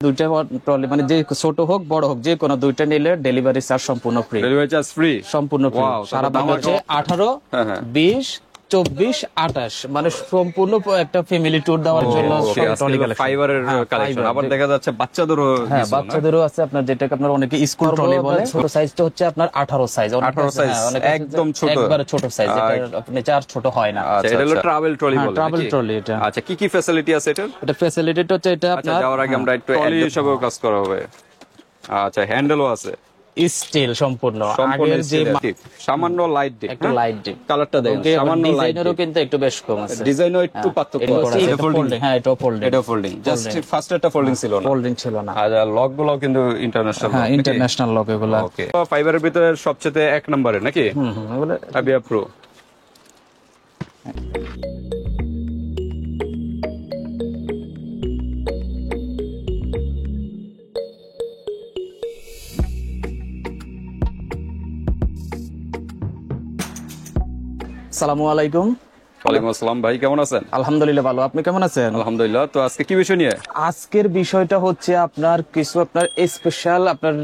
দুইটা ট্রলি মানে যে ছোট হোক বড় হোক যে কোনো দুইটা নিলে ডেলিভারি চার্জ সম্পূর্ণ ফ্রি। ডেলিভারি চার্জ ফ্রি সম্পূর্ণ ফ্রি। সারা বাংলাদেশে 18, 20, 24, 28 মানে সম্পূর্ণ একটা ফ্যামিলি ট্যুর দেওয়ার জন্য ট্রলি কালেকশন। ফাইবারের কালেকশন। আবার দেখা যাচ্ছে বাচ্চাদেরও, হ্যাঁ বাচ্চাদেরও আছে আপনার, যেটাকে আপনার অনেকে স্কুল ট্রলি বলে। ছোট সাইজটা হচ্ছে আপনার 18 সাইজ। 18 সাইজ একদম ছোট, একবারে ছোট সাইজ, যেটা আপনি চার ছোট হয় না। আচ্ছা, এটা হলো ট্রাভেল ট্রলি বলে। ট্রাভেল ট্রলি এটা। আচ্ছা, কি কি ফ্যাসিলিটি আছে এটা? এটা ফ্যাসিলিটিটা হচ্ছে এটা আচ্ছা, আপনার যাওয়ার আগে আমরা একটু ট্রলি হিসেবে কাজ করা হবে। আচ্ছা, হ্যান্ডেলও আছে স্টিল সম্পূর্ণ। আগের যে সামান্য লাইট ডিপ, একটু লাইট ডিপ কালারটা দেখেন, সামান্য লাইট ডিজাইনেরও কিন্তু একটু বেশ কম আছে। ডিজাইনও একটু পার্থক্য আছে। এটা ফোল্ডিং, হ্যাঁ এটা ফোল্ডিং। এটা ফোল্ডিং, জাস্ট ফার্স্ট একটা ফোল্ডিং ছিল না। ফোল্ডিং ছিল না। আর লক গুলো কিন্তু ইন্টারন্যাশনাল, হ্যাঁ ইন্টারন্যাশনাল লক এগুলো। ওকে, ফাইবারের ভিতরে সবচেয়ে এক নম্বরে নাকি? এগুলো আবিয়া প্রো। আসসালামু আলাইকুম। ওয়ালাইকুম আসসালাম ভাই, কেমন আছেন? আলহামদুলিল্লাহ ভালো, আপনি কেমন আছেন? আলহামদুলিল্লাহ। তো আজকে কি বিষয় নিয়ে? আজকের বিষয়টা হচ্ছে আপনার কিছু আপনার স্পেশাল আপনার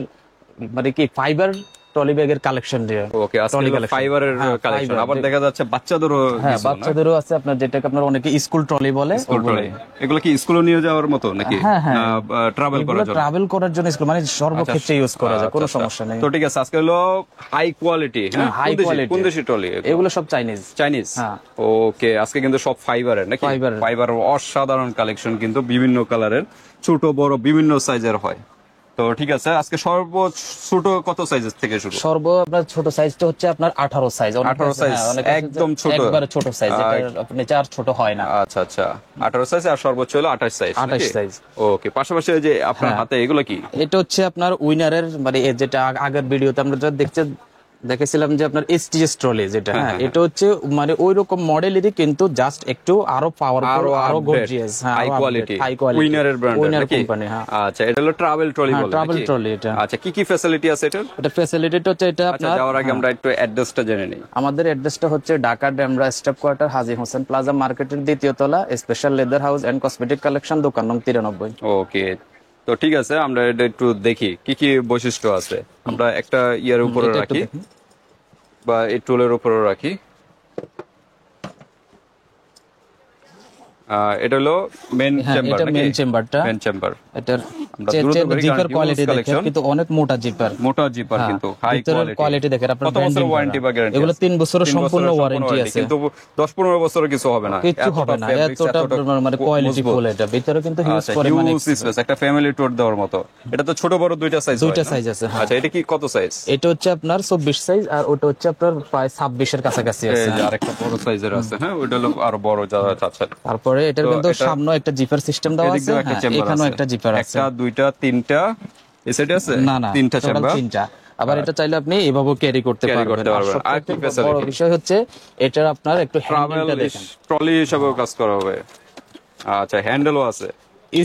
মানে কি ফাইবার ট্রলি ব্যাগের কালেকশন দিয়ে। ওকে, আজকে ফাইবারের কালেকশন। আবার দেখা যাচ্ছে বাচ্চাদেরও, হ্যাঁ বাচ্চাদেরও আছে আপনার, যেটাকে আপনার অনেকে স্কুল ট্রলি বলে। স্কুল ট্রলি এগুলো কি স্কুলে নিয়ে যাওয়ার মতো নাকি? হ্যাঁ হ্যাঁ, ট্রাভেল করার জন্য। ট্রাভেল করার জন্য স্কুল মানে সর্বক্ষেত্রে ইউজ করা যায়, কোনো সমস্যা নেই। তো ঠিক আছে, আজকে হলো হাই কোয়ালিটি। হ্যাঁ, হাই কোয়ালিটি। কোন দেশি ট্রলি এগুলো? সব চাইনিজ। চাইনিজ। হ্যাঁ। ওকে, আজকে কিন্তু সব ফাইবারের নাকি? ফাইবারের অসাধারণ কালেকশন, কিন্তু বিভিন্ন কালারের, ছোট বড় বিভিন্ন সাইজের হয়। তো ঠিক আছে, আজকে ছোট কত সাইজের থেকে শুরু? আপনার ছোট সাইজটা হচ্ছে আপনার 18 সাইজ। 18 সাইজ একদম ছোট, একবারে ছোট সাইজ, যেটা আপনি চার ছোট হয় না। আচ্ছা আচ্ছা, 18 সাইজ আর সর্বোচ্চ হলো 28 সাইজ। 28 সাইজ। ওকে, পাশাপাশি যে আপনার হাতে এগুলো কি? এটা হচ্ছে আপনার উইনারের মানে যেটা আগের ভিডিওতে আমরা যেটা দেখেছিলাম যে আপনার এসটিএস ট্রলি, যেটা হ্যাঁ এটা হচ্ছে মানে ওই রকম মডেলেরই, কিন্তু জাস্ট একটু আরো পাওয়ারফুল, আরো গর্জিয়াস, হাই কোয়ালিটি, উইনারের ব্র্যান্ড নাকি? কোম্পানি। হ্যাঁ আচ্ছা, এটা হলো ট্রাভেল ট্রলি বলে। ট্রাভেল ট্রলি এটা। আচ্ছা, কি কি ফ্যাসিলিটি আছে এটা? এটা ফ্যাসিলিটিটা হচ্ছে এটা আপনার, যাওয়ার আগে আমরা একটু অ্যাড্রেসটা জেনে নিই। আমাদের অ্যাড্রেসটা হচ্ছে Dhaka Demra staff quarter, Haji Hossain plaza মার্কেটের দ্বিতীয় তলা, special leather house and cosmetic collection, দোকান নং 93। ওকে, তো ঠিক আছে, আমরা এটা একটু দেখি কি কি বৈশিষ্ট্য আছে। আমরা একটা ইয়ার উপরে রাখি বা এই টুলের উপরে রাখি। এটা হলো মেইন চেম্বার নাকি? মেইন চেম্বারটা। Main chamber. এটার জিপার কোয়ালিটি দেখেন, কিন্তু অনেক মোটা জিপার। মোটা জিপার, কিন্তু হাই কোয়ালিটি দেখেন। আপনার কত বছর ওয়ারেন্টি বা গ্যারান্টি? এগুলো 3 বছরের সম্পূর্ণ ওয়ারেন্টি আছে, কিন্তু 10-15 বছরের কিছু হবে না। কিছু হবে না, এতটা মানে কোয়ালিটি ফুল। এটা ভিতরে কিন্তু হিউজ পরিমাণে স্পেস, একটা ফ্যামিলি ট্যুর দেওয়ার মতো। এটা তো ছোট বড় দুইটা সাইজ হয়। দুইটা সাইজ আছে। আচ্ছা, এটা কি কত সাইজ? এটা হচ্ছে আপনার 24 সাইজ, আর ওটা হচ্ছে আপনার প্রায় 26 এর কাছাকাছি আছে। এই যে আরেকটা বড় সাইজের আছে। হ্যাঁ, ওটা হলো আরো বড়, যারা চাচ্ছেন। তারপরে এটার কিন্তু সামনে একটা জিপার সিস্টেম দেওয়া আছে। এখানেও একটা জিপার আছে। একটা, দুইটা, তিনটা এই সাইডে আছে? না না, তিনটা চেম্বার। তিনটা। আবার এটা চাইলে আপনি এভাবে ক্যারি করতে পারবেন। আর কি ফ্যাসিলিটি? বড় বিষয় হচ্ছে এটার আপনার একটু ট্রাভেল ট্রলি হিসেবে কাজ করা হবে। আচ্ছা, হ্যান্ডেলও আছে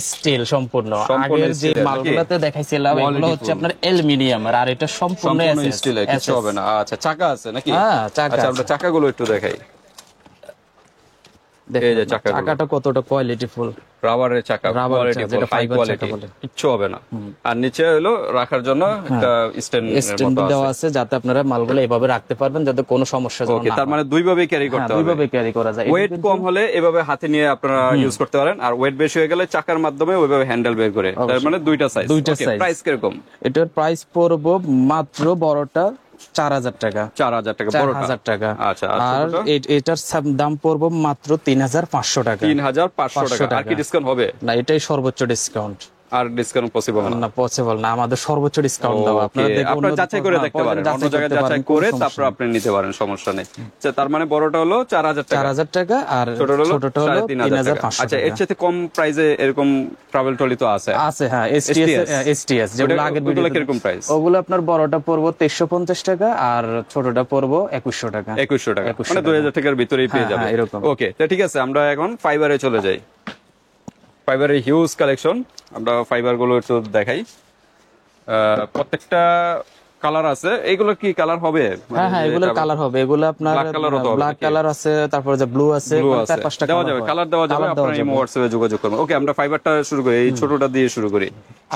স্টিল সম্পূর্ণ। আগের যে মালগুলোতে দেখাইছিলাম এগুলো হচ্ছে আপনার অ্যালুমিনিয়াম, আর এটা সম্পূর্ণ স্টিল, কিছু হবে না। আচ্ছা, চাকা আছে নাকি? হ্যাঁ, চাকা। আচ্ছা, আমরা চাকাগুলো একটু দেখাই। এই যে চাকাটা কতটা কোয়ালিটিফুল, রাবারের চাকা, কোয়ালিটিফুল, হাই কোয়ালিটি, কিচ্ছু হবে না। আর নিচে হলো রাখার জন্য একটা স্ট্যান্ড দেওয়া আছে, যাতে আপনারা মালগুলো এভাবে রাখতে পারবেন, যাতে কোনো সমস্যা না হয়। ওকে, তার মানে দুই ভাবে ক্যারি করতে হবে। দুই ভাবে ক্যারি করা যায়। ওয়েট কম হলে এভাবে হাতে নিয়ে আপনারা ইউজ করতে পারেন, আর ওয়েট বেশি হয়ে গেলে চাকার মাধ্যমে ওইভাবে হ্যান্ডেল বের করে। তার মানে দুইটা সাইজ। প্রাইস কিরকম? এটার প্রাইস পড়বো মাত্র বড়টা 4000 টাকা। 4000 টাকা বড়টা? 4000 টাকা। আচ্ছা, আর এটার দাম পড়বো মাত্র 3500 টাকা। 3500 টাকা। আর কি ডিসকাউন্ট হবে? না, এটাই সর্বোচ্চ ডিসকাউন্ট। আর ডিসকাউন্ট পসিবল না, পসিবল না। আমাদের সর্বোচ্চ ডিসকাউন্ট দেওয়া। আপনারা যাচাই করে দেখতে পারেন, অন্য জায়গায় যাচাই করে তারপর আপনি নিতে পারেন, সমস্যা নেই। তার মানে বড়টা হলো 4000 টাকা। 4000 টাকা, আর ছোটটা হলো 3500 আচ্ছা, এর সাথে কম প্রাইসে এরকম ট্রাভেল ট্রলি তো আছে? আছে, হ্যাঁ। এসটিএস যেগুলো আগের ভিডিওতে কিরকম প্রাইস? ওগুলো আপনার বড়টা পড়বো 2350 টাকা, আর ছোটটা পড়বো 2100 টাকা। 2100 টাকা, মানে 2000 টাকার ভিতরেই পেয়ে যাবে। ওকে, তো ঠিক আছে, আমরা এখন ফাইবারে চলে যাই। ফাইবারের হিউজ কালেকশন, আমরা ফাইবার গুলো একটু দেখাই। প্রত্যেকটা কালার আছে, এগুলো কি কালার হবে? হ্যাঁ হ্যাঁ, এগুলো কালার হবে, এগুলো আপনার Black color ও তো হবে ব্ল্যাক নাকি? কালার আছে, তারপরে যে ব্লু আছে, Blue মানে আছে। 4-5টা দেওয়া কালার যাবে, হয়। কালার দেওয়া যাবে, Colour আপনারা ইমো হোয়াটসঅ্যাপে যোগাযোগ করবেন। ওকে, আমরা ফাইবারটা শুরু করি, এই ছোটটা দিয়ে শুরু করি,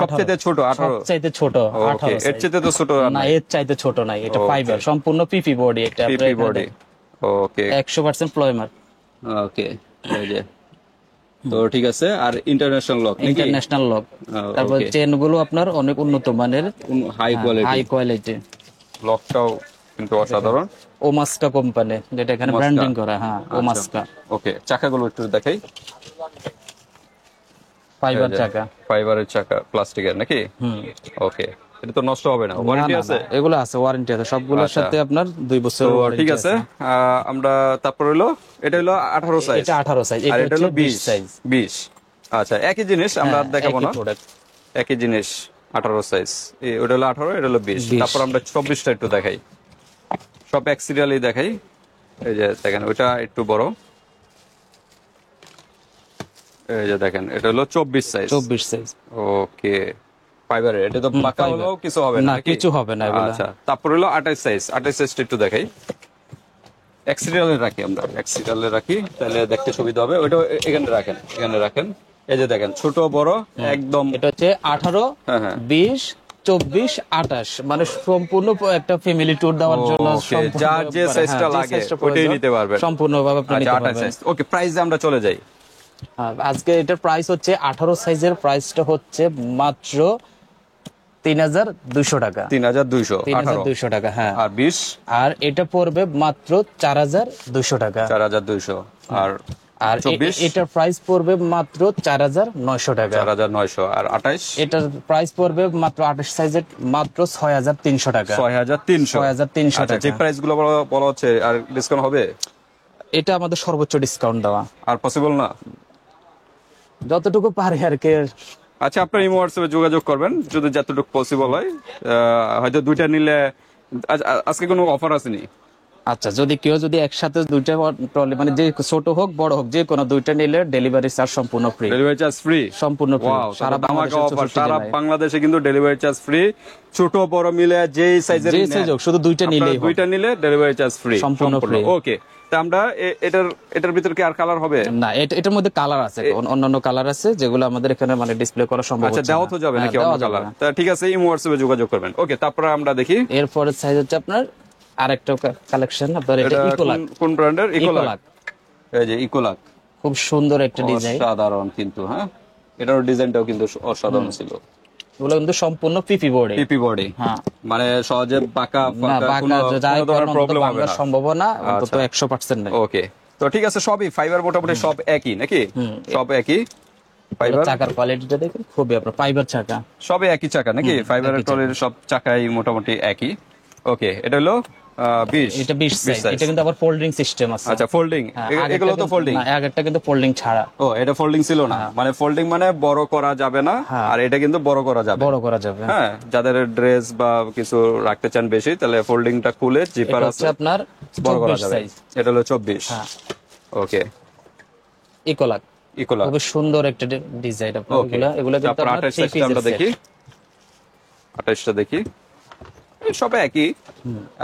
সবচেয়ে ছোট 18। সবচাইতে ছোট ওকে, 18 এর সাইজ। চাইতে তো ছোট আর না, নাই। এর চাইতে ছোট নাই, এটা Okay. ফাইবার সম্পূর্ণ পিপি বডি, এটা আপনার পিপি এখানে বডি। ওকে 100% প্লয়মার, ওকে, এই যে। তো ঠিক আছে, আর ইন্টারন্যাশনাল লক নাকি? International lock. তারপর okay. চেন গুলো আপনার অনেক উন্নত মানের, হাই কোয়ালিটি, হাই কোয়ালিটি। লকটাও কিন্তু অসাধারণ। ওমাস্কা কোম্পানি, যেটা এখানে ওমাস্কা। ব্র্যান্ডিং করা, হ্যাঁ ওমাস্কা। ওকে, চাকাগুলো একটু দেখাই। ফাইবার চাকা। ফাইবারের চাকা, প্লাস্টিকের নাকি? ওকে, এটা তো নষ্ট হবে না, ওয়ারেন্টি না, না, আছে? না, এগুলো আছে, ওয়ারেন্টি আছে সবগুলোর আচ্ছা। সাথে আপনার 2 বছর তো warranty ঠিক আছে, আমরা তারপর হলো, এটা হলো 18 সাইজ, এটা 18 সাইজ, আর এটা এটা হলো হচ্ছে 20 সাইজ। 20। আচ্ছা, একই জিনিস আমরা আর দেখাবো না, প্রোডাক্ট। একই জিনিস 18 সাইজ, ওটা হলো 18, এটা হলো 20। 20 তারপর আমরা 24টা একটু দেখাই, সব এক সিরিয়ালি দেখাই। এই যে দেখেন, ওটা একটু বড়, এই যে দেখেন, এটা হলো 24 সাইজ। 24 সাইজ। ওকে, ফাইবারের, এটা তো পাকা হলো, কিছু হবে না না, নাকি? কিছু হবে না এগুলা। আচ্ছা, তারপর হলো 28 সাইজ, 28 সাইজটা একটু দেখাই। এক সিরিয়ালে রাখি আমরা, এক সিরিয়ালে রাখি, তাহলে দেখতে সুবিধা হবে। ওইটা এখানে রাখেন, এখানে রাখেন। এই যে দেখেন, ছোট বড় একদম। এটা হচ্ছে 18, হ্যাঁ, হ্যাঁ। 20, 24, 28, মানে সম্পূর্ণ একটা ফ্যামিলি ট্যুর দেওয়ার জন্য Okay, সম্পূর্ণ, যার যে হ্যাঁ, সাইজটা যে লাগে সাইজটা ওইটাই প্রয়োজন, নিতে পারবেন। সম্পূর্ণভাবে আপনি আচ্ছা, নিতে 28 পারবেন। সাইজ। ওকে, প্রাইসে আমরা চলে যাই। আজকে এটার প্রাইস হচ্ছে 18 সাইজের প্রাইসটা হচ্ছে মাত্র 3200 টাকা। 3200, 3200 টাকা, হ্যাঁ। আর 20 আর এটা পড়বে মাত্র 4200 টাকা। 4200, আর আর 24 এটার প্রাইস পড়বে মাত্র 4900 টাকা। 4900, আর 28 এটার প্রাইস পড়বে মাত্র 28 সাইজের মাত্র 6300 টাকা। 6300। 6300 আচ্ছা, টাকা। যে প্রাইস গুলো বলা হচ্ছে, আর ডিসকাউন্ট হবে? এটা আমাদের সর্বোচ্চ ডিসকাউন্ট দেওয়া, আর পসিবল না? যতটুকু পারি আর কি। আচ্ছা, আপনার ইমো হোয়াটসঅ্যাপে যোগাযোগ করবেন যদি যতটুকু পসিবল হয়। হয়তো দুইটা নিলে, আজকে কোনো অফার আসেনি? আচ্ছা, যদি কেউ যদি একসাথে দুইটা ট্রলি, মানে যে ছোট হোক বড় হোক, যে কোনো দুইটা নিলে ডেলিভারি চার্জ সম্পূর্ণ ফ্রি। Delivery charge free? সম্পূর্ণ ফ্রি। ওয়াও, সারা বাংলাদেশে অফার, 64 সারা জেলায়। বাংলাদেশে কিন্তু ডেলিভারি চার্জ ফ্রি, ছোট বড় মিলে যেই সাইজের যে size হোক, শুধু দুইটা নিলেই হবে। দুইটা নিলে ডেলিভারি চার্জ ফ্রি, সম্পূর্ণ free। ওকে, তা আমরা এটার ভিতর কি আর কালার হবে? না, এটার মধ্যে কালার আছে, অন্যান্য কালার আছে যেগুলো আমাদের এখানে মানে ডিসপ্লে করা সম্ভব আচ্ছা, হচ্ছে দেওয়া না। তো যাবে হ্যাঁ, নাকি দেওয়া অন্য যাবে কালার? না। তা ঠিক আছে, ইমো হোয়াটসঅ্যাপে যোগাযোগ করবেন। ওকে, তারপরে আমরা দেখি এরপরে সাইজ হচ্ছে আপনার আরেকটা কালেকশন, আপনার এটা এটা ইকোলাক। কোন ব্র্যান্ডের? ইকোলাক। ইকোলাক। এই যে ইকোলাক, খুব সুন্দর একটা ডিজাইন। অসাধারণ কিন্তু, হ্যাঁ, এটার ডিজাইনটাও কিন্তু অসাধারণ ছিল। এগুলো কিন্তু সম্পূর্ণ পিপি বডি। পিপি বডি, হ্যাঁ। মানে সহজে বাঁকা না, ফাঁকা কোনো যাই ধরনের প্রবলেম হবে না। সম্ভাবনা অন্তত আচ্ছা। 100% নেই। ওকে, তো ঠিক আছে, সবই ফাইবার মোটামুটি সব একই নাকি? সব একই ফাইবার, চাকার কোয়ালিটিটা দেখেন, খুবই আপনার ফাইবার চাকা। সবই একই চাকা নাকি? ফাইবারের ট্রলির সব চাকাই মোটামুটি একই। ওকে, এটা হলো 20। এটা 20 সাইজ। এটা কিন্তু আবার ফোল্ডিং সিস্টেম আছে। আচ্ছা, ফোল্ডিং, হ্যাঁ, এগুলো তো আগেরটা ফোল্ডিং। কিন্তু- না, আগেরটা কিন্তু ফোল্ডিং ছাড়া। ও, এটা ফোল্ডিং ছিল না, মানে ফোল্ডিং মানে বড় করা যাবে না, হ্যাঁ। আর এটা কিন্তু বড় করা যাবে। বড় করা যাবে। হ্যাঁ, যাদের ড্রেস বা কিছু রাখতে চান বেশি, তাহলে ফোল্ডিংটা খুলে জিপার এটা আছে, হচ্ছে আপনার বড় করা 24 যাবে। সাইজ। এটা হলো 24। হ্যাঁ। ওকে, ইকোলাক। ইকোলাক। খুব সুন্দর একটা ডিজাইন আপনার। ওকে, এগুলো কিন্তু তারপর আপনার 28 3 সাইজটা আমরা পিসের দেখি। 28টা দেখি, সব একই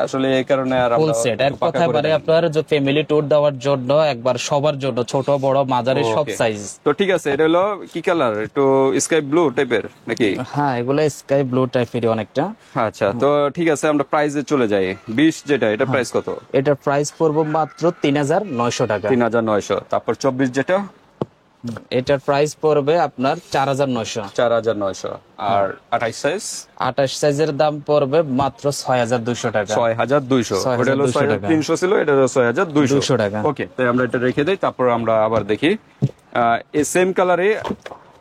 আসলে, এই কারণে আর ফুল আমরা সেট। এক পাকা কথায় করে মানে দেখাই। আপনার যে ফ্যামিলি ট্যুর দেওয়ার জন্য একবার সবার জন্য, ছোট বড় মাঝারি সব Okay. সাইজ। তো ঠিক আছে, এটা হলো কি কালার? একটু স্কাই ব্লু টাইপের নাকি? হ্যাঁ, এগুলো স্কাই ব্লু টাইপের অনেকটা। আচ্ছা, তো ঠিক আছে, আমরা প্রাইসে চলে যাই। 20 যেটা, এটা প্রাইস কত? এটার প্রাইস পড়বে মাত্র 3900 টাকা। 3900। তারপর 24 যেটা, এটার প্রাইস পড়বে আপনার 4900। 4900। আর 28 সাইজ, 28 সাইজের দাম পড়বে মাত্র 6200 টাকা। 6200। 6200 ওটা হলো টাকা। 6300 ছিল, এটা হলো 6200 200 টাকা। ওকে, তাই আমরা এটা রেখে দেই, তারপর আমরা আবার দেখি। এই সেম কালারে,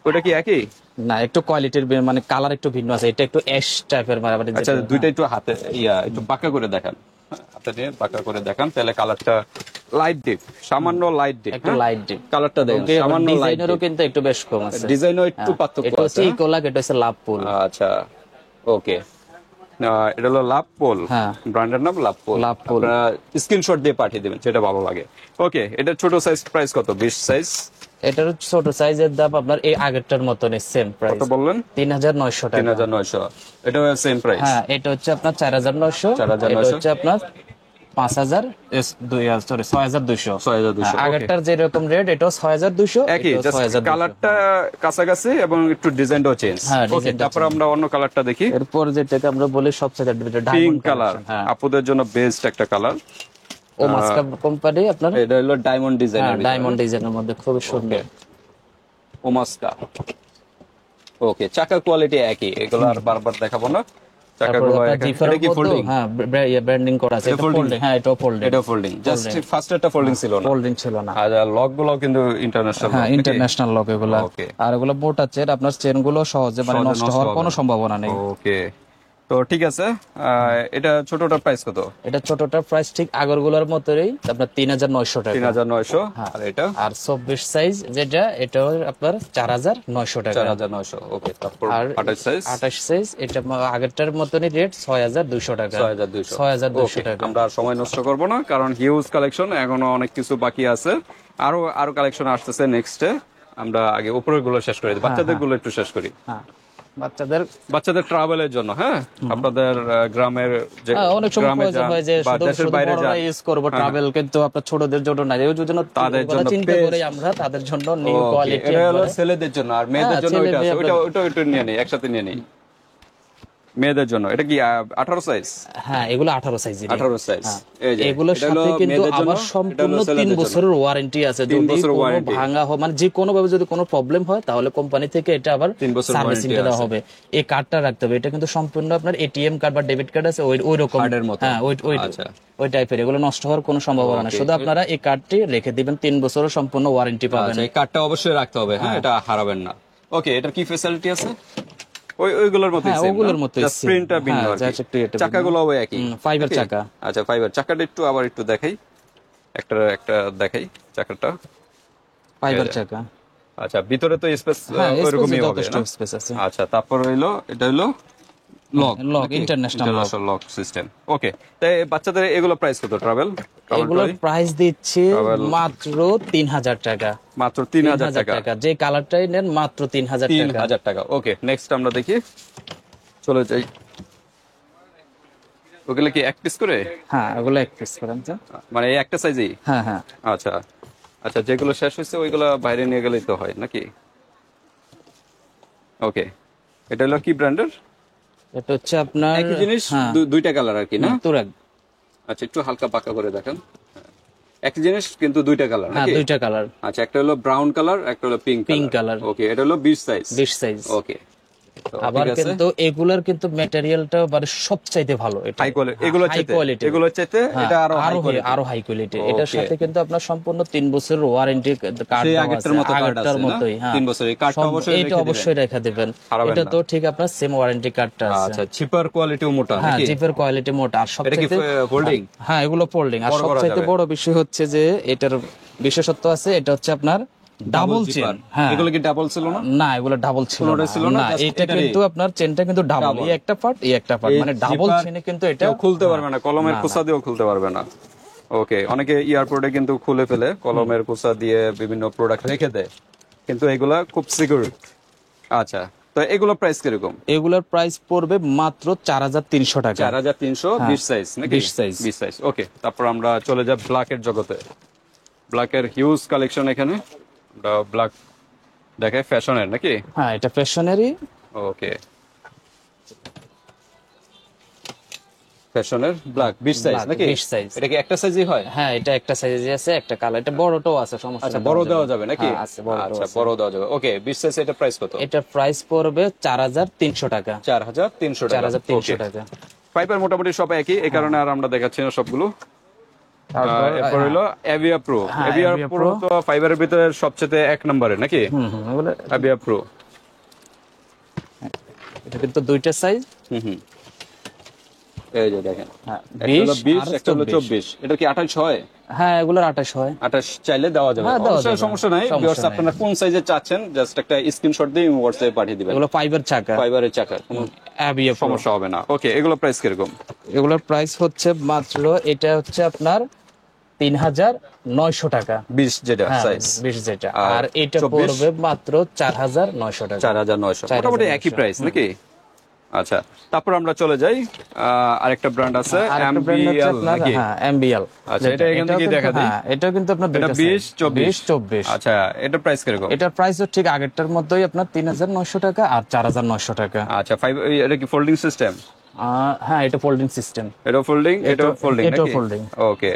ওটা কি একই? না, একটু কোয়ালিটির মানে কালার একটু ভিন্ন আছে। এটা একটু অ্যাশ টাইপের, মানে আচ্ছা, দুইটা একটু হাতে একটু বাঁকা করে দেখান, হাতে নিয়ে বাঁকা করে দেখান, তাহলে কালারটা লাইট ডিপ, সামান্য লাইট ডিপ, একটু লাইট ডিপ। কালারটা দেখেন, সামান্য লাইট ডিজাইনেরও ডিপ, কিন্তু একটু বেশ কম আছে। ডিজাইনও একটু পার্থক্য এটা হচ্ছে আছে। ইকোলাক, এটা হচ্ছে লাভ পুল। আচ্ছা, ওকে, এটা হলো লাভ পোল, হ্যাঁ। ব্র্যান্ডের নাম লাভ পোল। লাভ পোল। স্ক্রিনশট দিয়ে পাঠিয়ে দেবেন, যেটা ভালো লাগে। ওকে, এটা ছোট সাইজ প্রাইস কত? 20 সাইজ এটার ছোট সাইজের দাম আপনার এই আগেরটার মতন সেম প্রাইস। কত বললেন? 3900 টাকা। 3900, এটা সেম প্রাইস। হ্যাঁ, এটা হচ্ছে আপনার 4900, 4900, এটা হচ্ছে আপনার 5000 সরি 6200। 6200, আগেরটার যেরকম রেট এটাও 6200, একই, এটাও জাস্ট 6200। কালারটা কাছাকাছি এবং একটু ডিজাইনটাও চেঞ্জ। হ্যাঁ, ওকে, ডিজাইনটা তারপর আমরা অন্য কালারটা দেখি। এরপর যেটাকে আমরা বলি সবচেয়ে পিঙ্ক ডায়মন্ড কালার, হ্যাঁ, আপুদের জন্য বেস্ট একটা কালার। ও মাস্কা কোম্পানি আপনার। এটা হলো ডায়মন্ড ডিজাইন, হ্যাঁ, ডায়মন্ড ডিজাইনের মধ্যে খুবই সুন্দর। ওমাস্কা। ওকে, চাকা কোয়ালিটি একই, এগুলো আর বারবার দেখাবো না। চাকাগুলো এটা কি ফোল্ডিং? হ্যাঁ, ব্র্যান্ডিং করা আছে। এটা ফোল্ডিং, হ্যাঁ এটাও ফোল্ডিং। এটা ফোল্ডিং, জাস্ট ফার্স্টটা ফোল্ডিং ছিল না। ফোল্ডিং ছিল না। আর লকগুলো কিন্তু ইন্টারন্যাশনাল। হ্যাঁ, ইন্টারন্যাশনাল লক এগুলা। ওকে। আর এগুলো মোটা চেন, আপনার চেন গুলো সহজে মানে নষ্ট হওয়ার কোনো সম্ভাবনা নেই। ওকে, তো ঠিক আছে। এটা ছোটটার প্রাইস কত? এটা ছোটটার প্রাইস ঠিক আগরগুলোর মতোই, আপনার 3900 টাকা। 3900। আর এটা আর 24 সাইজ যেটা, এটা আপনার 4900 টাকা। 4900। ওকে, তারপর আর 28 সাইজ। 28 সাইজ এটা আগেরটার মতনই রেট 6200 টাকা। 6200। 6200 টাকা। আমরা আর সময় নষ্ট করব না, কারণ হিউজ কালেকশন, এখনো অনেক কিছু বাকি আছে। আরো কালেকশন আসতেছে নেক্সটে। আমরা আগে উপরের গুলো শেষ করি, বাচ্চাদের গুলো একটু শেষ করি। হ্যাঁ, বাচ্চাদের ট্রাভেলের জন্য, হ্যাঁ, আপনাদের গ্রামের যে অনেক সময় গ্রামে প্রয়োজন যান হয় যে বা শুধু দেশের বাইরে যান, ইউজ করব ট্রাভেল, কিন্তু আপনার ছোটদের জন্য না, এই জন্য তাদের জন্য চিন্তা best। করে আমরা তাদের জন্য নিউ Okay, কোয়ালিটি। এটা হলো ছেলেদের জন্য, আর মেয়েদের হ্যাঁ, জন্য ওইটা আছে, ছেলেদের ওইটা নিয়ে নেই, একসাথে নিয়ে নেই। মেয়েদের জন্য এটা কি 18 সাইজ? হ্যাঁ, এগুলো 18 সাইজের। 18 সাইজ। এই যে এগুলোর এটা হলো সাথে কিন্তু মেয়েদের জন্য, আবার এটা সম্পূর্ণ হলো 3 ছেলেদের জন্য। বছরের ওয়ারেন্টি আছে। 3 যদি বছরের কোনো warranty। ভাঙা হয়, মানে যে কোনো ভাবে যদি কোনো প্রবলেম হয়, তাহলে কোম্পানি থেকে এটা আবার 3 বছরের সার্ভিসিং warranty দেওয়া আছে। হবে। এই কার্ডটা রাখতে হবে। এটা কিন্তু সম্পূর্ণ আপনার এটিএম কার্ড বা ডেবিট কার্ড আছে ওই রকম কার্ডের মতো। হ্যাঁ, আচ্ছা। ওই টাইপের। এগুলো নষ্ট হওয়ার কোনো সম্ভাবনা নেই। Okay। শুধু আপনারা এই কার্ডটি রেখে দিবেন, 3 বছরের সম্পূর্ণ ওয়ারেন্টি পাবেন। আচ্ছা, এই কার্ডটা অবশ্যই রাখতে হবে, হ্যাঁ, এটা হারাবেন না। ওকে, এটার কি ফ্যাসিলিটি আছে? ওইগুলোর মতই হ্যাঁ, সেম, ওগুলোর মতোই জাস্ট same। প্রিন্টটা ভিন্ন হ্যাঁ, আর কি। just একটু এটা ভিন্ন। চাকাগুলো একই, ফাইবার নাকি? চাকা। আচ্ছা, ফাইবার চাকাটা একটু দেখাই, একটা দেখাই চাকাটা। ফাইবার চাকা। আচ্ছা, ভিতরে তো স্পেস হ্যাঁ, ওইরকমই space হবে যথেষ্ট না? space আছে। আচ্ছা, তারপর এটা হলো লক, ইন্টারন্যাশনাল লক সিস্টেম। ওকে, তাই বাচ্চাদের এগুলো প্রাইস কত? এগুলোর প্রাইস দিচ্ছে মাত্র 3000 টাকা। মাত্র 3000 টাকা। যে কালারটাই নেন মাত্র 3000 টাকা। 3000 টাকা। ওকে, নেক্সট আমরা দেখি, চলে যাই। ওগুলো কি এক পিস করে? হ্যাঁ, এগুলো এক পিস করেন তো। মানে এই একটা সাইজই? হ্যাঁ হ্যাঁ। আচ্ছা আচ্ছা, যেগুলো শেষ হয়েছে ওইগুলো বাইরে নিয়ে গেলেই তো হয় নাকি? ওকে, এটা হলো কি ব্র্যান্ডের? এটা হচ্ছে আপনার একই জিনিস, হ্যাঁ, দুইটা কালার আর কি না? তুরাগ। আচ্ছা, একটু হালকা পাকা করে দেখেন। একই জিনিস কিন্তু দুইটা কালার হ্যাঁ, নাকি? দুইটা কালার। আচ্ছা, একটা হলো ব্রাউন কালার, একটা হলো পিঙ্ক কালার। ওকে, এটা হলো 20 সাইজ। 20 সাইজ। ওকে, আবার কিন্তু এগুলার কিন্তু ম্যাটেরিয়ালটা মানে সবচাইতে ভালো। এটা হাই কোয়ালিটি, এগুলোর চাইতে এটা আরো হাই কোয়ালিটি। এটার সাথে কিন্তু আপনার সম্পূর্ণ 3 বছরের ওয়ারেন্টি কার্ড সেই দেওয়া আগেরটার আছে। মতো কার্ড আগেরটার আছে না? মতোই, হ্যাঁ। 3 বছরের কার্ডটা এটা অবশ্যই রেখে দিবেন। হারাবেন এটা না। তো ঠিক আপনার সেম ওয়ারেন্টি কার্ডটা আছে। আচ্ছা, চিপার কোয়ালিটিও মোটা হ্যাঁ, নাকি? জিপের কোয়ালিটি মোটা। আর এটা কি সবচেয়ে ফোল্ডিং? হ্যাঁ, এগুলো ফোল্ডিং। আর বড় করা সবচেয়ে যাবে। বড় বিষয় হচ্ছে যে এটার বিশেষত্ব আছে, এটা হচ্ছে আপনার ডাবল চেন। হ্যাঁ, এগুলো কি ডাবল ছিল না? না, এগুলো ডাবল ছিল না। just এটা এটারই। কিন্তু আপনার চেনটা কিন্তু ডাবল, এই একটা পার্ট, এই একটা পার্ট, মানে ডাবল চেনে কিন্তু এটা কেউ খুলতে পারবে না, কলমের কুচা দিয়েও খুলতে পারবে না। ওকে, অনেকে এয়ারপোর্টে কিন্তু খুলে ফেলে কলমের কুচা দিয়ে বিভিন্ন প্রোডাক্ট রেখে দেয়, কিন্তু এগুলা খুব সিকিউর। আচ্ছা, তো এগুলো প্রাইস কিরকম? এগুলোর প্রাইস পড়বে মাত্র 4300 টাকা। 4300, 20 সাইজ নাকি? 20 সাইজ। 20 সাইজ। ওকে, তারপর আমরা চলে যাব ব্ল্যাকের জগতে। ব্ল্যাকের হিউজ কালেকশন এখানে। আমরা ব্ল্যাক দেখে ফ্যাশনের নাকি? হ্যাঁ, এটা ফ্যাশনেরই। ওকে, ফ্যাশনের ব্ল্যাক 20 সাইজ নাকি? 20 সাইজ। এটা কি একটা সাইজই হয়? হ্যাঁ, এটা একটা সাইজে আছে, একটা কালার। এটা বড়টাও আছে, সমস্যা আচ্ছা, নেই। বড় দেওয়া যাবে নাকি? হ্যাঁ, আছে, বড়টাও আচ্ছা, আছে। বড় দেওয়া যাবে। ওকে, 20 সাইজ, এটা প্রাইস কত? এটা প্রাইস পড়বে 4300 টাকা। 4300 টাকা। 4300 টাকা। পাইপার মোটামুটি সব একই, এই কারণে আর আমরা দেখাচ্ছি না সবগুলো। এরপর হলো এভিয়া প্রো। হ্যাঁ, এভিয়া Avia প্রো তো ফাইবারের ভিতরে সবচেয়ে এক নম্বরে নাকি? এগুলো এভিয়া প্রো। এটা কিন্তু দুইটা সাইজ। এই যে দেখেন, হ্যাঁ, একটা হলো 20, আর একটা হলো 24। এটা কি 28 হয়? হ্যাঁ, এগুলোর 28 হয়। 28 চাইলে দেওয়া যাবে, হ্যাঁ, দেওয়া অবশ্যই যাবে। সমস্যা নাই। সমস্যা ভিউয়ার্স, নাই। আপনারা কোন সাইজে চাচ্ছেন জাস্ট একটা স্ক্রিনশট দিয়ে হোয়াটসঅ্যাপে পাঠিয়ে দিবেন। এগুলো ফাইবার চাকা, ফাইবারের চাকা, কোনো Avia Pro। সমস্যা হবে না। ওকে, এগুলো প্রাইস কিরকম? এগুলোর প্রাইস হচ্ছে মাত্র, এটা হচ্ছে আপনার 3,900 টাকা। 20 যেটা হ্যাঁ, সাইজ 20 যেটা। আর আর এটা 24 পড়বে মাত্র 4,900 টাকা। 4,900, মোটামুটি একই প্রাইস নাকি? আচ্ছা, তারপর আমরা চলে যাই আরেকটা ব্র্যান্ড আছে আরেকটা ব্র্যান্ড হচ্ছে MBL আপনার, নাকি? হ্যাঁ, MBL। আচ্ছা, এটা এখান থেকে দেখা দেই। হ্যাঁ, এটা কিন্তু আপনার এটা দুইটা 20 20 24। 24। আচ্ছা, এটা প্রাইস কিরকম? এটার প্রাইসও ঠিক আগেরটার মতোই, আপনার 3,900 টাকা আর 4,900 টাকা। আচ্ছা, 5 এটা কি ফোল্ডিং সিস্টেম? হ্যাঁ, এটা ফোল্ডিং সিস্টেম। এটা ফোল্ডিং, এটা ফোল্ডিং এটাও নাকি? folding। ওকে,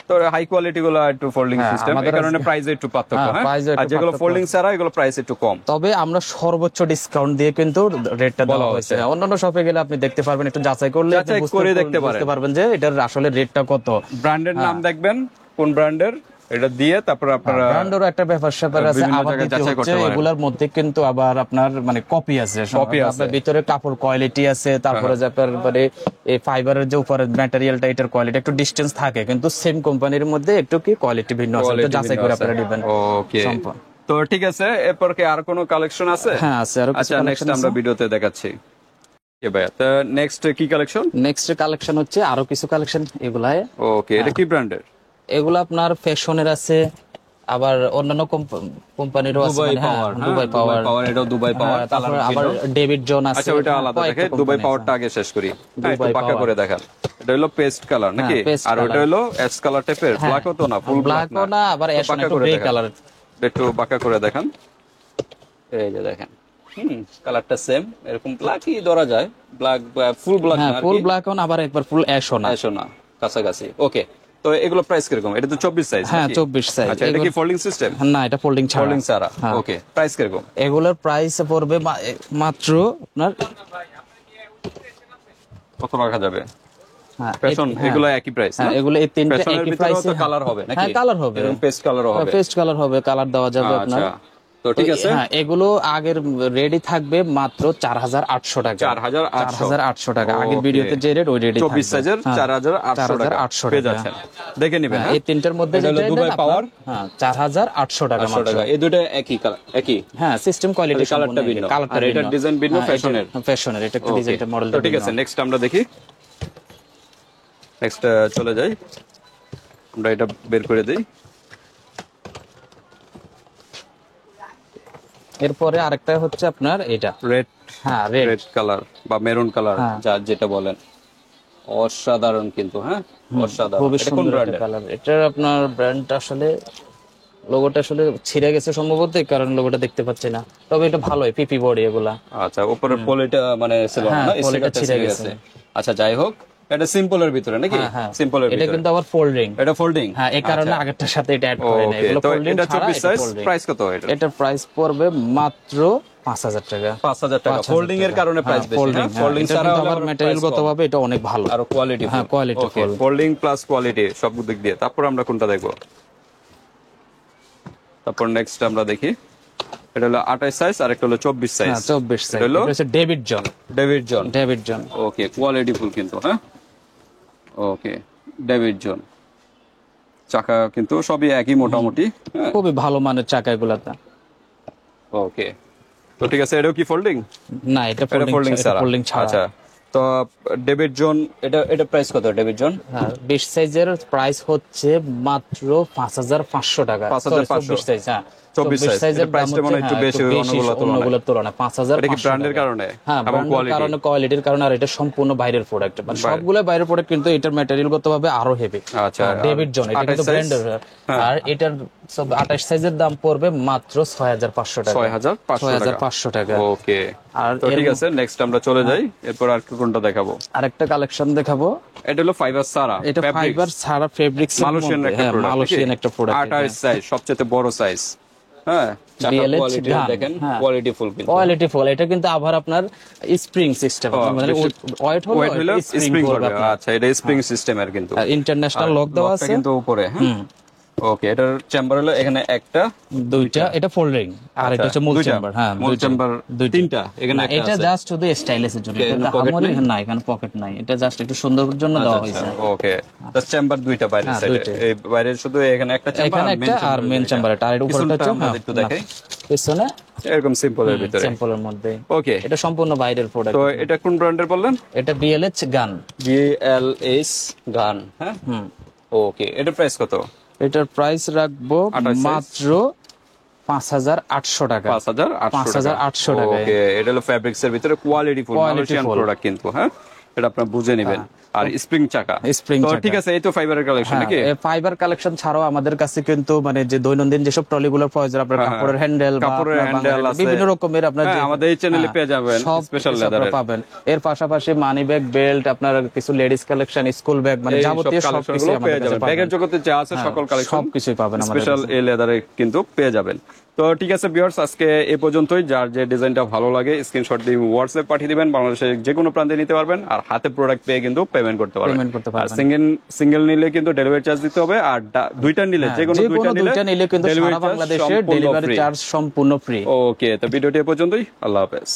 তো হাই কোয়ালিটি গুলো একটু ফোল্ডিং হ্যাঁ, সিস্টেম, এই আমাদের কারণে প্রাইসে একটু পার্থক্য। হ্যাঁ, হ্যাঁ, price এ একটু আর যেগুলো পার্থক্য। ফোল্ডিং ছাড়া এগুলো প্রাইস একটু কম। তবে আমরা সর্বোচ্চ ডিসকাউন্ট দিয়ে কিন্তু রেটটা দেওয়া হয়েছে। অন্যান্য শপে গেলে আপনি দেখতে পারবেন, একটু যাচাই করলে আপনি যাচাই করে দেখতে বুঝতে পারবেন যে এটার আসলে রেটটা কত। ব্র্যান্ডের নাম দেখবেন, কোন ব্র্যান্ডের, এটা দিয়ে তারপর আপনারা ব্র্যান্ডেরও একটা ব্যাপার স্যাপার আছে। বিভিন্ন আবার জায়গায় দ্বিতীয় যাচাই করতে হচ্ছে পারেন। এগুলার মধ্যে কিন্তু আবার আপনার মানে কপি আছে। Copy আছে। আপনার ভিতরে কাপড় কোয়ালিটি আছে, তারপরে যে আপনার মানে এই ফাইবারের যে উপরে ম্যাটেরিয়ালটা, এটার কোয়ালিটি একটু ডিসটেন্স থাকে, কিন্তু সেম কোম্পানির মধ্যে একটু কি কোয়ালিটি ভিন্ন আছে। তো যাচাই করে আপনারা দিবেন। ওকে, সম্পূর্ণ। তো ঠিক আছে, এরপর কি আর কোনো কালেকশন আছে? হ্যাঁ, আছে আরো কিছু আচ্ছা, নেক্সট কালেকশন আমরা আছে। ভিডিওতে দেখাচ্ছি। এ ভাই, তো নেক্সট কি কালেকশন? নেক্সট কালেকশন হচ্ছে আরো কিছু কালেকশন এগুলায়। ওকে, এটা কি ব্র্যান্ডের? এগুলো আপনার ফ্যাশনের আছে, আবার অন্যান্য কোম্পানিরও আছে। দুবাই মানে হ্যাঁ, পাওয়ার, দুবাই পাওয়ার। এটাও দুবাই পাওয়ার, তারপর আবার ডেভিড জন আছে। আচ্ছা, ওইটা আলাদা দেখে, কয়েকটা দুবাই company পাওয়ারটা আছে। আগে শেষ করি। হ্যাঁ, একটু দুবাই পাকা পাওয়ার। করে দেখান। এটা হলো পেস্ট কালার নাকি? paste আর ওটা color। হলো অ্যাশ কালার টাইপের, হ্যাঁ, ব্ল্যাকও তো না, ফুল ব্ল্যাক ব্ল্যাকও না, আবার অ্যাশ না, একটু গ্রে কালার। একটু বাঁকা করে দেখান। এই যে দেখেন, কালারটা সেম, এরকম ব্ল্যাকই ধরা যায়, ব্ল্যাক ফুল ব্ল্যাক হ্যাঁ, না, ফুল ব্ল্যাকও না, আবার একবার ফুল অ্যাশও না। এসো না, কাছাকাছি। ওকে, তো এগুলো প্রাইস কিরকম? এটা তো 24 সাইজ। হ্যাঁ, 24 সাইজ। আচ্ছা, এটা কি ফোল্ডিং সিস্টেম? না, এটা ফোল্ডিং ছাড়া। ফোল্ডিং ছাড়া। হ্যাঁ। ওকে, প্রাইস কিরকম? এগুলোর প্রাইস পড়বে মাত্র আপনার কত রাখা যাবে? হ্যাঁ, ফ্যাশন হ্যাঁ। এগুলো একই প্রাইস না? হ্যাঁ, এগুলো এই তিনটা ফ্যাশনের একই ভিতরেও প্রাইসে। তো কালার হবে নাকি? হ্যাঁ, কালার হবে, এরকম পেস্ট কালারও হবে। পেস্ট কালার হবে, কালার দেওয়া যাবে আপনার। আচ্ছা, তো ঠিক আছে। হ্যাঁ, এগুলো আগের রেডি থাকবে মাত্র 4,800 টাকা। 4,800 টাকা। আগের ওকে। ভিডিওতে যে রেট, ওই রেডি 24 সাইজের 4,800 টাকা 4,800 পেয়ে টাকা। যাচ্ছেন। দেখে নেবেন। হ্যাঁ, এই তিনটার মধ্যে এটা হলো যেটা দুবাই নেন পাওয়ার। আপনার, হ্যাঁ, 4,800 টাকা 800 মাত্র। টাকা। এই দুটো একই কালার, একই। হ্যাঁ, সিস্টেম কোয়ালিটি খালি কালারটা ভিন্ন। আর এটার ডিজাইন ভিন্ন, ফ্যাশনের। ফ্যাশনের, এটা একটু ওকে, ডিজাইনটা মডেল। তো ঠিক আছে, নেক্সট আমরা দেখি। নেক্সট চলে যাই, আমরা এটা বের করে দেই। এরপরে আরেকটা হচ্ছে আপনার এটা। রেড, হ্যাঁ, রেড। রেড কালার বা মেরুন কালার, হ্যাঁ। যা যেটা বলেন, অসাধারণ কিন্তু। হ্যাঁ, অসাধারণ। খুবই এটা কোন সুন্দর একটা ব্র্যান্ডের? কালার। এটা আপনার ব্র্যান্ডটা আসলে লোগোটা আসলে ছিঁড়ে গেছে সম্ভবত, এই কারণে লোগোটা দেখতে পাচ্ছি না। তবে এটা ভালোই, পিপি বডি এগুলা। আচ্ছা, উপরের পলিটা মানে ছিল হ্যাঁ, না, পলিটা স্টিকারটা ছিঁড়ে ছিঁড়ে গেছে। গেছে। আচ্ছা, যাই হোক, এটা সিম্পলের ভিতরে নাকি? হ্যাঁ, হ্যাঁ। সিম্পলের এটা ভিতরে। কিন্তু আবার ফোল্ডিং। এটা ফোল্ডিং। হ্যাঁ, এই কারণে আগেরটার সাথে এটা অ্যাড করে না। ওকে, এগুলো তো ফোল্ডিং এটা ছাড়া, 24 এটা সাইজ। folding। প্রাইস কত এটা? এটার প্রাইস পড়বে মাত্র 5,000 টাকা। 5,000 টাকা। 5,000 ফোল্ডিং এর টাকা। কারণে প্রাইস হ্যাঁ, বেশি। folding, হ্যাঁ, ফোল্ডিং এটা ছাড়া কিন্তু আবার আবার ম্যাটেরিয়াল গতভাবে এটা অনেক ভালো। আর কোয়ালিটি। হ্যাঁ, quality full. Folding plus quality সব দিক দিয়ে। তারপর আমরা কোনটা দেখব? তারপর নেক্সট আমরা দেখি, এটা হলো 28 সাইজ, আর একটা হলো 24 সাইজ। হ্যাঁ, 24 সাইজ। এটা হলো এটা হচ্ছে ডেভিড জন। ডেভিড জন। ডেভিড জন। ওকে, কোয়ালিটি ফুল কিন্তু। হ্যাঁ, ওকে, ডেভিড জন। চাকা কিন্তু সবই একই মোটামুটি। হ্যাঁ, খুবই ভালো মানের চাকা এগুলাতে। ওকে, তো ঠিক আছে। এটাও কি ফোল্ডিং? না, এটা এটা ফোল্ডিং ছাড়া। ফোল্ডিং ছাড়া। আচ্ছা, তো ডেভিড জন, এটা প্রাইস কত ডেভিড জন? হ্যাঁ, 20 সাইজের প্রাইস হচ্ছে মাত্র 5,500 টাকা। 5,500 24 সাইজ। হ্যাঁ, 24 সাইজ। সাইজের এটা প্রাইসটা মনে হয় একটু বেশি অন্যগুলোর তুলনায়। 5,500 এটা কি ব্র্যান্ডের কারণে? হ্যাঁ, এবং ব্র্যান্ডের কারণে, কোয়ালিটির কারণে। আর এটা সম্পূর্ণ বাইরের প্রোডাক্ট, মানে সবগুলো বাইরের প্রোডাক্ট, কিন্তু এটার ম্যাটেরিয়াল গতভাবে আরো হেভি। আচ্ছা, ডেভিড জন, এটা কিন্তু 28 সাইজ? ব্র্যান্ডের। আর এটার 28 সাইজের দাম পড়বে মাত্র 6,500 টাকা। 6,500 টাকা। ওকে, আর তো ঠিক আছে, নেক্সট আমরা চলে যাই। এরপর আর কোনটা দেখাবো? আরেকটা কালেকশন দেখাবো। এটা হলো ফাইবার সারা। এটা ফাইবার ছাড়া ফেব্রিক্স, মালয়েশিয়ান একটা প্রোডাক্ট। মালয়েশিয়ান একটা প্রোডাক্ট। 28 সাইজ, সবচেয়ে বড় সাইজ। হ্যাঁ, চাকা BLH কোয়ালিটি gun, দেখেন, হ্যাঁ। কোয়ালিটি ফুল কিন্তু। Quality full. এটা কিন্তু আবার আপনার স্প্রিং সিস্টেম, মানে ওয়েট হলো স্প্রিং করবে করবে। আচ্ছা, এটা স্প্রিং সিস্টেমের কিন্তু। আর ইন্টারন্যাশনাল লক দেওয়া লকটা আছে কিন্তু উপরে। হ্যাঁ, ওকে, এটার চেম্বার হলো এখানে একটা, দুইটা। এটা ফোল্ডিং, আর এটা হচ্ছে মূল দুইটা? চেম্বার। হ্যাঁ, মূল চেম্বার দুইটা। তিনটা, এখানে না, একটা এটা আছে। জাস্ট শুধু স্টাইলিশের জন্য। Okay, এটা এখানে pocket আহামরি নেই? না, এখানে পকেট নাই। এটা জাস্ট একটু সুন্দরের জন্য দেওয়া হয়েছে। ওকে, তো চেম্বার দুইটা বাইরে হ্যাঁ, সাইডে। দুইটাই। এই বাইরে শুধু এখানে একটা চেম্বার, এখানে একটা আর মেন চেম্বার এটা। আর এর উপরটা পিছনটা হচ্ছে, আমরা হ্যাঁ, একটু দেখাই। পিছনে এরকম সিম্পলের ভিতরে। স্যাম্পলের মধ্যে। ওকে, এটা সম্পূর্ণ বাইরের প্রোডাক্ট। তো এটা কোন ব্র্যান্ডের বললেন? এটা BLH গান। BLH গান। হ্যাঁ, ওকে, এটার প্রাইস কত? এটার প্রাইস রাখবো 28 size? মাত্র 5,800 টাকা। 5,800 টাকা। টাকায়। ওকে, এটা হলো ফ্যাব্রিক্স এর ভিতরে quality full Malaysian full। Product কিন্তু, হ্যাঁ এটা আপনারা বুঝে নেবেন। আর স্প্রিং চাকা, Spring তো চাকা। ঠিক আছে, এই তো ফাইবারের কালেকশন নাকি? ফাইবার কালেকশন ছাড়াও আমাদের কাছে কিন্তু মানে যে দৈনন্দিন যেসব ট্রলিগুলোর প্রয়োজন, আপনার কাপড়ের হ্যান্ডেল, কাপড়ের হ্যান্ডেল আছে, বিভিন্ন রকমের আপনার হ্যাঁ, যে আমাদের এই চ্যানেলে পেয়ে যাবেন সব স্পেশাল কিছু আপনারা লেদারের পাবেন। এর পাশাপাশি মানি ব্যাগ, বেল্ট, আপনার কিছু লেডিস কালেকশন, স্কুল ব্যাগ, মানে যাবতীয় সব কিছু পেয়ে আমাদের যাবেন। কাছে ব্যাগের পাবেন। জগতে যা আছে সকল কালেকশন সবকিছুই পাবেন আমাদের স্পেশাল কাছে। এই লেদারে কিন্তু পেয়ে যাবেন। তো ঠিক আছে ভিউয়ার্স, আজকে এ পর্যন্তই। যার যে ডিজাইনটা ভালো লাগে স্ক্রিনশট দিয়ে হোয়াটসঅ্যাপ পাঠিয়ে দিবেন, বাংলাদেশের যে কোনো প্রান্তে নিতে পারবেন, আর হাতে প্রোডাক্ট পেয়ে কিন্তু পেমেন্ট করতে পারবেন। পেমেন্ট করতে আর পারবেন। সিঙ্গেল নিলে কিন্তু ডেলিভারি চার্জ দিতে হবে, আর দুইটা নিলে যে কোনো দুইটা নিলে কিন্তু সারা বাংলাদেশে ডেলিভারি চার্জ সম্পূর্ণ ফ্রি। ওকে, তো ভিডিওটি এ পর্যন্তই। আল্লাহ হাফেজ।